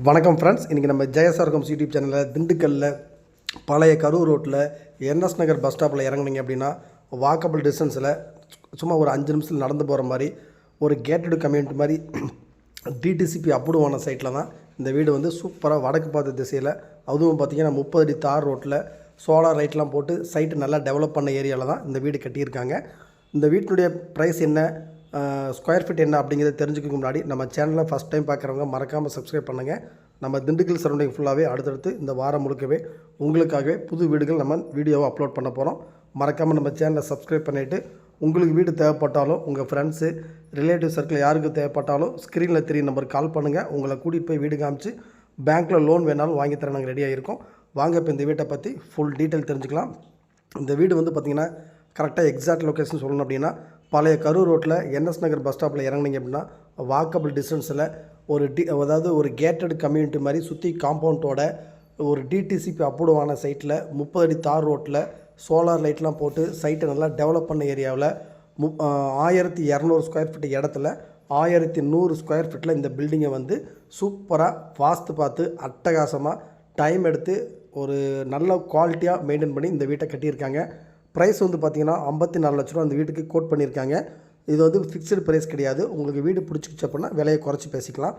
வணக்கம் ஃப்ரெண்ட்ஸ். இன்றைக்கி நம்ம ஜெயசார்கம்ஸ் யூடியூப் சேனலில் திண்டுக்கல்லில் பழைய கரூர் ரோட்டில் என்எஸ் நகர் பஸ் ஸ்டாப்பில் இறங்குனீங்க அப்படின்னா வாக்கபிள் டிஸ்டன்ஸில் சும்மா ஒரு 5 நிமிஷத்தில் நடந்து போகிற மாதிரி ஒரு கேட்டடு கம்யூனிட்டி மாதிரி டிடிசிபி அப்ரூவான சைட்டில் தான் இந்த வீடு வந்து சூப்பராக வடக்கு பார்த்த திசையில், அதுவும் பார்த்திங்கன்னா 30 அடி தார் ரோட்டில் சோலார் லைட்லாம் போட்டு சைட்டு நல்லா டெவலப் பண்ண ஏரியாவில் தான் இந்த வீடு கட்டியிருக்காங்க. இந்த வீட்டினுடைய ப்ரைஸ் என்ன, ஸ்கொயர் ஃபீட் என்ன அப்படிங்கிறத தெரிஞ்சுக்கிறதுக்கு முன்னாடி நம்ம சேனலை ஃபஸ்ட் டைம் பார்க்குறவங்க மறக்காமல் சப்ஸ்கிரைப் பண்ணுங்கள். நம்ம திண்டுக்கல் சரௌண்டிங் ஃபுல்லாகவே அடுத்தடுத்து இந்த வாரம் முழுக்கவே உங்களுக்காகவே புது வீடுகள் நம்ம வீடியோவை அப்லோட் பண்ண போகிறோம். மறக்காமல் நம்ம சேனலை சப்ஸ்கிரைப் பண்ணிவிட்டு உங்களுக்கு வீடு தேவைப்பட்டாலும் உங்கள் ஃப்ரெண்ட்ஸு ரிலேட்டிவ் சர்க்கிள் யாருக்கு தேவைப்பட்டாலும் ஸ்க்ரீனில் 3 நம்பர் கால் பண்ணுங்கள். உங்களை கூட்டிகிட்டு போய் வீடு காமிச்சு பேங்க்கில் லோன் வேணாலும் வாங்கி தர நாங்கள் ரெடியாக இருக்கோம். வாங்க இப்போ இந்த வீட்டை பற்றி ஃபுல் டீட்டெயில் தெரிஞ்சுக்கலாம். இந்த வீடு வந்து பார்த்திங்கன்னா கரெக்டாக எக்ஸாக்ட் லொக்கேஷன் சொல்லணும் அப்படின்னா பழைய கரூர் ரோட்டில் என்எஸ் நகர் பஸ் ஸ்டாப்பில் இறங்குனீங்க அப்படின்னா வாக்கபிள் டிஸ்டன்ஸில் அதாவது ஒரு கேட்டட் கம்யூனிட்டி மாதிரி சுற்றி காம்பவுண்டோட ஒரு டிடிசிபி அப்ரூவான சைட்டில் 30 அடி தார் ரோட்டில் சோலார் லைட்லாம் போட்டு சைட்டை நல்லா டெவலப் பண்ண ஏரியாவில் 1200 ஸ்கொயர் ஃபீட் இடத்துல 1100 ஸ்கொயர் ஃபீட்டில் இந்த பில்டிங்கை வந்து சூப்பராக வாஸ்து பார்த்து அட்டகாசமாக டைம் எடுத்து ஒரு நல்ல குவாலிட்டியாக மெயின்டைன் பண்ணி இந்த வீட்டை கட்டியிருக்காங்க. ப்ரைஸ் வந்து பார்த்திங்கன்னா 54 லட்ச ரூபா அந்த வீட்டுக்கு கோட் பண்ணியிருக்காங்க. இது வந்து ஃபிக்ஸ்டு ப்ரைஸ் கிடையாது. உங்களுக்கு வீடு பிடிச்சிக்கிச்சு அப்படின்னா விலையை குறைச்சி பேசிக்கலாம்.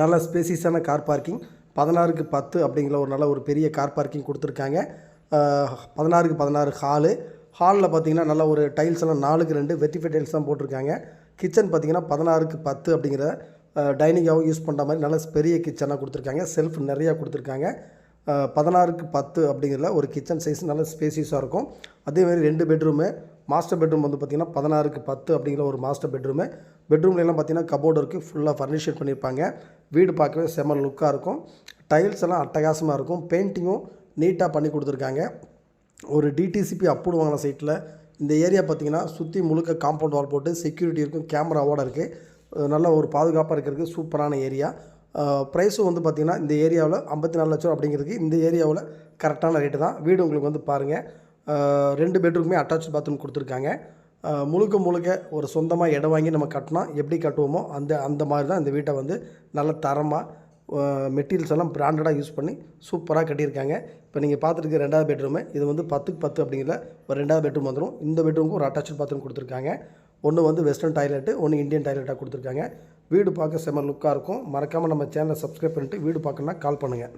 நல்ல ஸ்பேசியஸான கார் பார்க்கிங் 16க்கு 10 அப்படிங்கிற ஒரு நல்ல ஒரு பெரிய கார் பார்க்கிங் கொடுத்துருக்காங்க. 16க்கு 16 ஹாலில் பார்த்திங்கன்னா நல்ல ஒரு டைல்ஸ் எல்லாம் 4க்கு 2 வெட்டிஃபை டைல்ஸ் தான் போட்டிருக்காங்க. கிச்சன் பார்த்திங்கன்னா 16க்கு 10 அப்படிங்கிற டைனிங்காகவும் யூஸ் பண்ணுற மாதிரி நல்ல பெரிய கிச்சனாக கொடுத்துருக்காங்க. செல்ஃப் நிறையா கொடுத்துருக்காங்க. 16க்கு 10 அப்படிங்கிற ஒரு கிச்சன் சைஸ் நல்ல ஸ்பேசியஸாக இருக்கும். அதேமாதிரி 2 பெட்ரூமு, மாஸ்டர் பெட்ரூம் வந்து பார்த்திங்கன்னா 16க்கு 10 அப்படிங்கிற ஒரு மாஸ்டர் பெட்ரூம்லாம் பார்த்திங்கன்னா கபோர்டு இருக்குது, ஃபுல்லாக ஃபர்னிஷர் பண்ணியிருப்பாங்க. வீடு பார்க்கவே செம்ம லுக்காக இருக்கும். டைல்ஸ் எல்லாம் அட்டகாசமாக இருக்கும். பெயிண்டிங்கும் நீட்டாக பண்ணி கொடுத்துருக்காங்க. ஒரு டிடிசிபி அப்ரூவான சைட்டில் இந்த ஏரியா பார்த்திங்கன்னா சுற்றி முழுக்க காம்பவுண்ட் வால் போட்டு செக்யூரிட்டி இருக்கும், கேமராவோடு இருக்குது. நல்ல ஒரு பாதுகாப்பாக இருக்கிறதுக்கு சூப்பரான ஏரியா. ப்ரைஸும் வந்து பார்த்திங்கன்னா இந்த ஏரியாவில் 54 லட்சம் அப்படிங்கிறதுக்கு இந்த ஏரியாவில் கரெக்டான ரேட்டு தான். வீடு உங்களுக்கு வந்து பாருங்கள், 2 பெட்ரூமே அட்டாச் பாத்ரூம் கொடுத்துருக்காங்க. முழுக்க ஒரு சொந்தமாக இடம் வாங்கி நம்ம கட்டினா எப்படி கட்டுவோமோ அந்த மாதிரி தான் இந்த வீட்டை வந்து நல்ல தரமாக மெட்டீரியல்ஸ் எல்லாம் பிராண்டடாக யூஸ் பண்ணி சூப்பராக கட்டியிருக்காங்க. இப்போ நீங்கள் பார்த்துருக்க 2வது பெட்ரூமு, இது வந்து 10க்கு 10 அப்படிங்கிற ஒரு 2வது பெட்ரூம் வந்துடும். இந்த பெட்ரூமுக்கு ஒரு அட்டாச் பாத்ரூம் கொடுத்துருக்காங்க. ஒன்று வந்து வெஸ்டர்ன் டாய்லெட்டு, ஒன்று இந்தியன் டாய்லெட்டாக கொடுத்துருக்காங்க. வீடு பார்க்க செம்ம லுக்காக இருக்கும். மறக்காமல் நம்ம சேனலை சப்ஸ்கிரைப் பண்ணிவிட்டு வீடு பார்க்கணுன்னா கால் பண்ணுங்கள்.